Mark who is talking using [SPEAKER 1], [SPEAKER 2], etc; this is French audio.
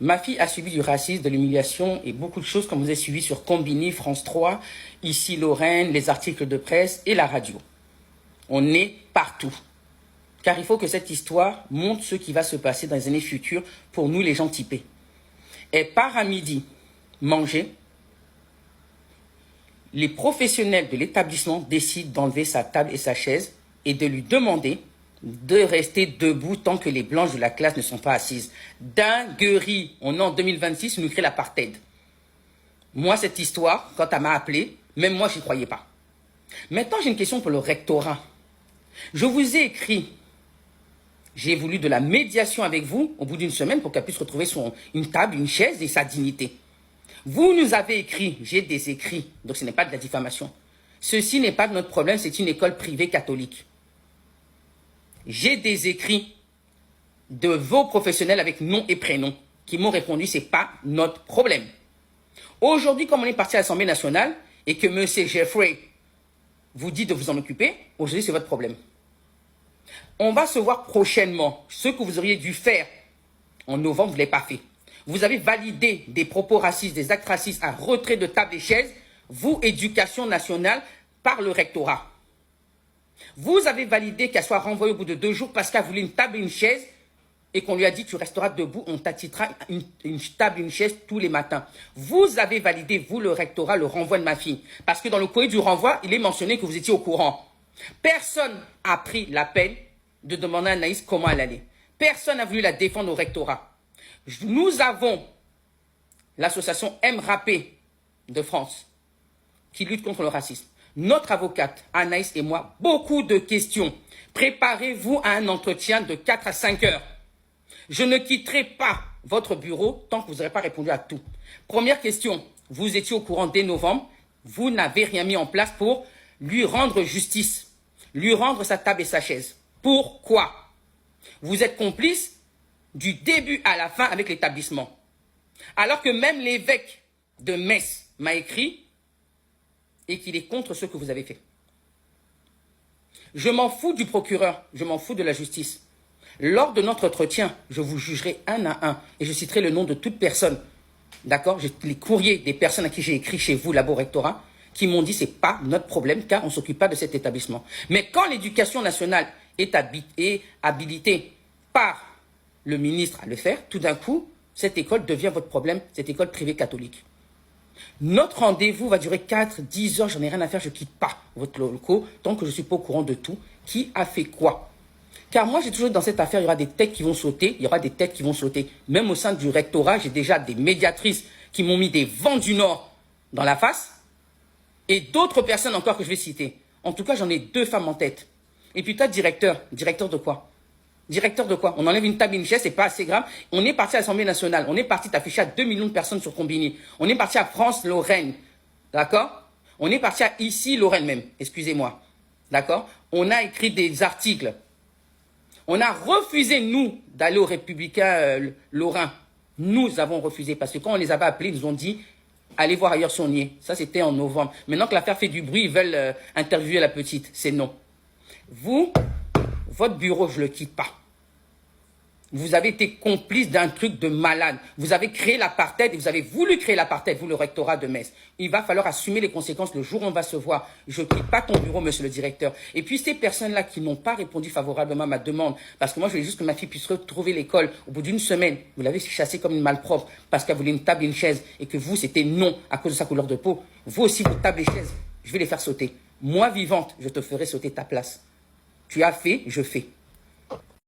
[SPEAKER 1] Ma fille a subi du racisme, de l'humiliation et beaucoup de choses comme vous avez suivi sur Combini, France 3, ici Lorraine, les articles de presse et la radio. On est partout. Car il faut que cette histoire montre ce qui va se passer dans les années futures pour nous les gens typés. Elle part à midi manger. Les professionnels de l'établissement décident d'enlever sa table et sa chaise et de lui demander de rester debout tant que les blanches de la classe ne sont pas assises. Dinguerie. On est en 2026, on nous crée l'apartheid. Moi, cette histoire, quand elle m'a appelé, même moi, je n'y croyais pas. Maintenant, j'ai une question pour le rectorat. Je vous ai écrit, j'ai voulu de la médiation avec vous au bout d'une semaine pour qu'elle puisse retrouver une table, une chaise et sa dignité. Vous nous avez écrit, j'ai des écrits, donc ce n'est pas de la diffamation. Ceci n'est pas de notre problème, c'est une école privée catholique. J'ai des écrits de vos professionnels avec nom et prénom qui m'ont répondu, c'est pas notre problème. Aujourd'hui, comme on est parti à l'Assemblée nationale et que M. Jeffrey vous dit de vous en occuper, aujourd'hui c'est votre problème. On va se voir prochainement. Ce que vous auriez dû faire en novembre, vous ne l'avez pas fait. Vous avez validé des propos racistes, des actes racistes à retrait de table et chaises, vous, Éducation nationale, par le rectorat. Vous avez validé qu'elle soit renvoyée au bout de 2 jours parce qu'elle voulait une table et une chaise et qu'on lui a dit tu resteras debout, on t'attitera une table et une chaise tous les matins. Vous avez validé, vous, le rectorat, le renvoi de ma fille. Parce que dans le courrier du renvoi, il est mentionné que vous étiez au courant. Personne n'a pris la peine de demander à Anaïs comment elle allait. Personne n'a voulu la défendre au rectorat. Nous avons l'association MRAP de France qui lutte contre le racisme. Notre avocate, Anaïs et moi, beaucoup de questions. Préparez-vous à un entretien de 4 à 5 heures. Je ne quitterai pas votre bureau tant que vous n'aurez pas répondu à tout. Première question, vous étiez au courant dès novembre, vous n'avez rien mis en place pour lui rendre justice, lui rendre sa table et sa chaise. Pourquoi? Vous êtes complice du début à la fin avec l'établissement. Alors que même l'évêque de Metz m'a écrit et qu'il est contre ce que vous avez fait. Je m'en fous du procureur, je m'en fous de la justice. Lors de notre entretien, je vous jugerai un à un et je citerai le nom de toute personne. D'accord? Les courriers des personnes à qui j'ai écrit chez vous, Labo Rectorat, qui m'ont dit c'est pas notre problème car on ne s'occupe pas de cet établissement. Mais quand l'éducation nationale est habilitée par le ministre à le faire, tout d'un coup, cette école devient votre problème, cette école privée catholique. Notre rendez-vous va durer 4-10 heures, j'en ai rien à faire, je ne quitte pas votre locaux tant que je ne suis pas au courant de tout. Qui a fait quoi? Car moi, j'ai toujours dans cette affaire, il y aura des têtes qui vont sauter, il y aura des têtes qui vont sauter. Même au sein du rectorat, j'ai déjà des médiatrices qui m'ont mis des vents du Nord dans la face et d'autres personnes encore que je vais citer. En tout cas, j'en ai 2 femmes en tête. Et puis toi, directeur de quoi? Directeur de quoi? On enlève une table et une chaise, c'est pas assez grave. On est parti à l'Assemblée nationale, on est parti t'afficher à 2 millions de personnes sur Combini. On est parti à France-Lorraine, d'accord? On est parti à ici, Lorraine même, excusez-moi, d'accord? On a écrit des articles. On a refusé, nous, d'aller aux Républicains Lorrain. Nous avons refusé, parce que quand on les avait appelés, ils nous ont dit, allez voir ailleurs si on y est. Ça, c'était en novembre. Maintenant que l'affaire fait du bruit, ils veulent interviewer la petite. C'est non. Vous, votre bureau, je ne le quitte pas. Vous avez été complice d'un truc de malade. Vous avez créé l'apartheid et vous avez voulu créer l'apartheid, vous, le rectorat de Metz. Il va falloir assumer les conséquences le jour où on va se voir. Je ne quitte pas ton bureau, monsieur le directeur. Et puis, ces personnes-là qui n'ont pas répondu favorablement à ma demande, parce que moi, je voulais juste que ma fille puisse retrouver l'école au bout d'une semaine. Vous l'avez chassée comme une malpropre parce qu'elle voulait une table et une chaise et que vous, c'était non à cause de sa couleur de peau. Vous aussi, vos tables et chaises, je vais les faire sauter. Moi, vivante, je te ferai sauter ta place. Tu as fait, je fais.